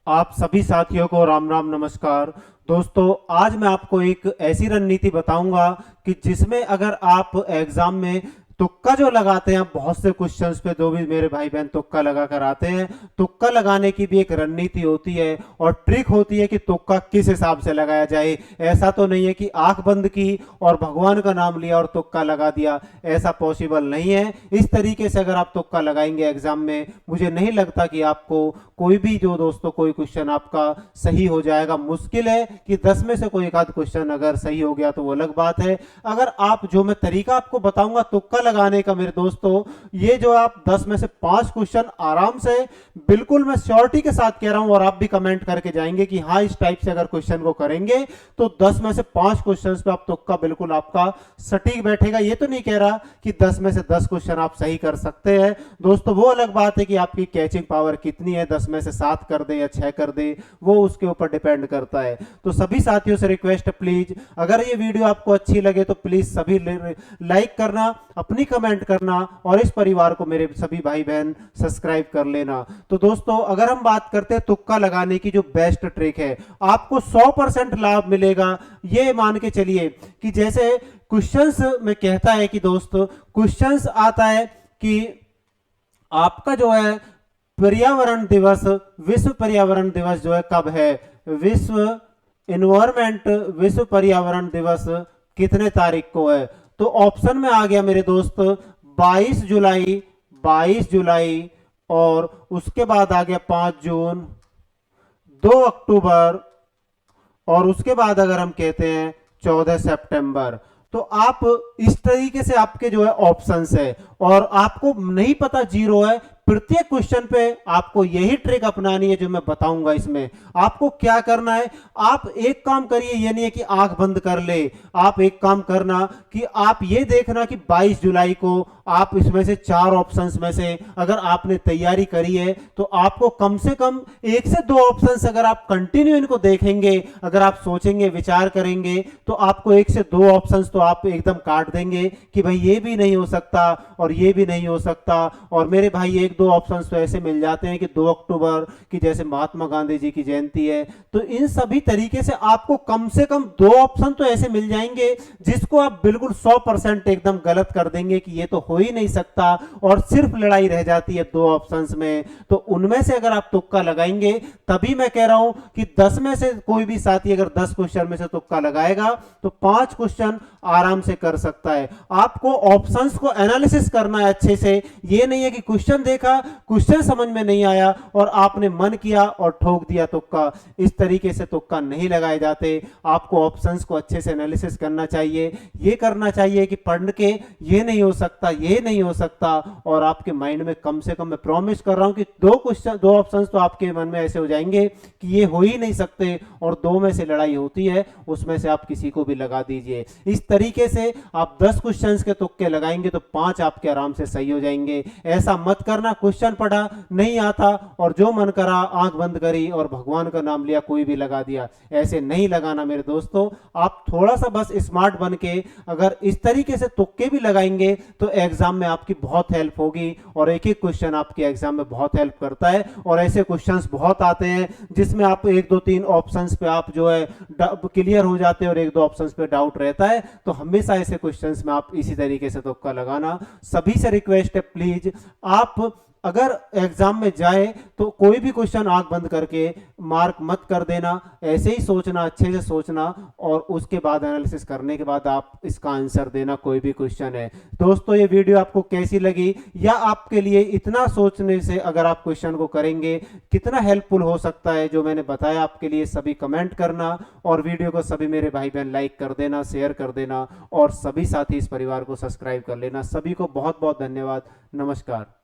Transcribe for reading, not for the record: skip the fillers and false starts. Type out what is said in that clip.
आप सभी साथियों को राम राम नमस्कार। दोस्तों, आज मैं आपको एक ऐसी रणनीति बताऊंगा कि जिसमें अगर आप एग्जाम में तुक्का जो लगाते हैं, बहुत से क्वेश्चंस पे जो भी मेरे भाई बहन तुक्का लगा कर आते हैं, तुक्का लगाने की भी एक रणनीति होती है और ट्रिक होती है कि तुक्का किस हिसाब से लगाया जाए। ऐसा तो नहीं है कि आंख बंद की और भगवान का नाम लिया और तुक्का लगा दिया, ऐसा पॉसिबल नहीं है। इस तरीके से अगर आप तुक्का लगाएंगे एग्जाम में, मुझे नहीं लगता कि आपको कोई भी जो दोस्तों कोई क्वेश्चन आपका सही हो जाएगा। मुश्किल है कि 10 में से कोई एक आध क्वेश्चन अगर सही हो गया तो वो अलग बात है। अगर आप जो मैं तरीका आपको बताऊंगा तुक्का लगाने का मेरे दोस्तों, ये जो आप 10 में से 5 क्वेश्चन आराम से, बिल्कुल मैं श्योरिटी के साथ कह रहा हूं और आप भी कमेंट करके जाएंगे कि हाँ इस टाइप से अगर क्वेश्चन को करेंगे तो 10 में से 5 क्वेश्चन पे आप तुक्का बिल्कुल आपका सटीक बैठेगा। ये तो नहीं कह रहा कि 10 में से 10 क्वेश्चन आप सही कर सकते हैं दोस्तों, वो अलग बात है कि आपकी कैचिंग पावर कितनी है, 10 में से 7 कर दे या 6 कर दे, वो उसके ऊपर डिपेंड करता है। तो सभी साथियों से रिक्वेस्ट है, प्लीज अगर ये वीडियो आपको अच्छी लगे तो प्लीज सभी लाइक करना, अपनी कमेंट करना और इस परिवार को मेरे सभी भाई बहन सब्सक्राइब कर लेना। तो दोस्तों, अगर हम बात करते हैं तुक्का लगाने की जो बेस्ट ट्रिक है, आपको 100% लाभ मिलेगा। ये मान के चलिए कि जैसे क्वेश्चंस में कहता है कि दोस्तों क्वेश्चंस आता है कि आपका जो है पर्यावरण दिवस, विश्व पर्यावरण दिवस जो है कब है, विश्व इन्वायरमेंट, विश्व पर्यावरण दिवस कितने तारीख को है। तो ऑप्शन में आ गया मेरे दोस्त 22 जुलाई, 22 जुलाई, और उसके बाद आ गया 5 जून, 2 अक्टूबर, और उसके बाद अगर हम कहते हैं 14 सितंबर। तो आप इस तरीके से आपके जो है ऑप्शंस है और आपको नहीं पता जीरो है। प्रत्येक क्वेश्चन पे आपको यही ट्रिक अपनानी है जो मैं बताऊंगा। इसमें आपको क्या करना है, आप एक काम करिए, ये नहीं है कि आंख बंद कर ले, आप एक काम करना कि आप ये देखना कि 22 जुलाई को आप इसमें से 4 ऑप्शंस में से अगर आपने तैयारी करी है तो आपको कम से कम 1 से 2 ऑप्शंस अगर आप कंटिन्यू इनको देखेंगे, अगर आप सोचेंगे, विचार करेंगे, तो आपको 1 से 2 ऑप्शंस तो आप एकदम काट देंगे कि भाई ये भी नहीं हो सकता और ये भी नहीं हो सकता। और मेरे भाई 1-2 ऑप्शंस तो ऐसे मिल जाते हैं कि 2 अक्टूबर की जैसे महात्मा गांधी जी की जयंती है, तो इन सभी तरीके से आपको कम से कम 2 ऑप्शन तो ऐसे मिल जाएंगे जिसको आप बिल्कुल 100% एकदम गलत कर देंगे कि ये तो हो ही नहीं सकता, और सिर्फ लड़ाई रह जाती है 2 ऑप्शंस में। तो उनमें से अगर आप तुक्का लगाएंगे, तभी मैं कह रहा हूं कि 10 में से कोई भी साथी अगर 10 क्वेश्चन में से तुक्का लगाएगा तो 5 क्वेश्चन आराम से कर सकता है। आपको ऑप्शंस को एनालिसिस करना है अच्छे से। ये नहीं है कि क्वेश्चन देखा, क्वेश्चन समझ में नहीं आया और आपने मन किया और ठोक दिया तुक्का। इस तरीके से तुक्का नहीं लगाए जाते। आपको ऑप्शंस को अच्छे से एनालिसिस करना चाहिए। ये करना चाहिए कि पढ़ के ये नहीं हो सकता, ये नहीं हो सकता, और आपके माइंड में कम से कम मैं प्रॉमिस कर रहा हूं कि 2 ऑप्शंस तो आपके मन में ऐसे हो जाएंगे कि ये हो ही नहीं सकते, और 2 में से लड़ाई होती है, उसमें से आप किसी को भी लगा दीजिए। इस तरीके से आप 10 क्वेश्चंस के तुक्के लगाएंगे तो 5 आपके आराम से सही हो जाएंगे। ऐसा मत करना क्वेश्चन पढ़ा नहीं आता और जो मन करा आंख बंद करी और भगवान का नाम लिया, कोई भी लगा दिया। ऐसे नहीं लगाना मेरे दोस्तों। आप थोड़ा सा बस स्मार्ट बन के अगर इस तरीके से तुक्के भी लगाएंगे तो एग्जाम में आपकी बहुत हेल्प होगी, और एक एक क्वेश्चन आपके एग्जाम में बहुत हेल्प करता है। और ऐसे क्वेश्चंस बहुत आते हैं जिसमें आप 1-2-3 ऑप्शंस पे आप जो है क्लियर हो जाते हैं और 1-2 ऑप्शंस पे डाउट रहता है। तो हमेशा ऐसे क्वेश्चंस में आप इसी तरीके से तुक्का लगाना। सभी से रिक्वेस्ट है, प्लीज आप अगर एग्जाम में जाए तो कोई भी क्वेश्चन आंख बंद करके मार्क मत कर देना। ऐसे ही सोचना, अच्छे से सोचना, और उसके बाद एनालिसिस करने के बाद आप इसका आंसर देना, कोई भी क्वेश्चन है। दोस्तों, ये वीडियो आपको कैसी लगी, या आपके लिए इतना सोचने से अगर आप क्वेश्चन को करेंगे कितना हेल्पफुल हो सकता है जो मैंने बताया आपके लिए, सभी कमेंट करना, और वीडियो को सभी मेरे भाई बहन लाइक कर देना, शेयर कर देना, और सभी साथी इस परिवार को सब्सक्राइब कर लेना। सभी को बहुत बहुत धन्यवाद। नमस्कार।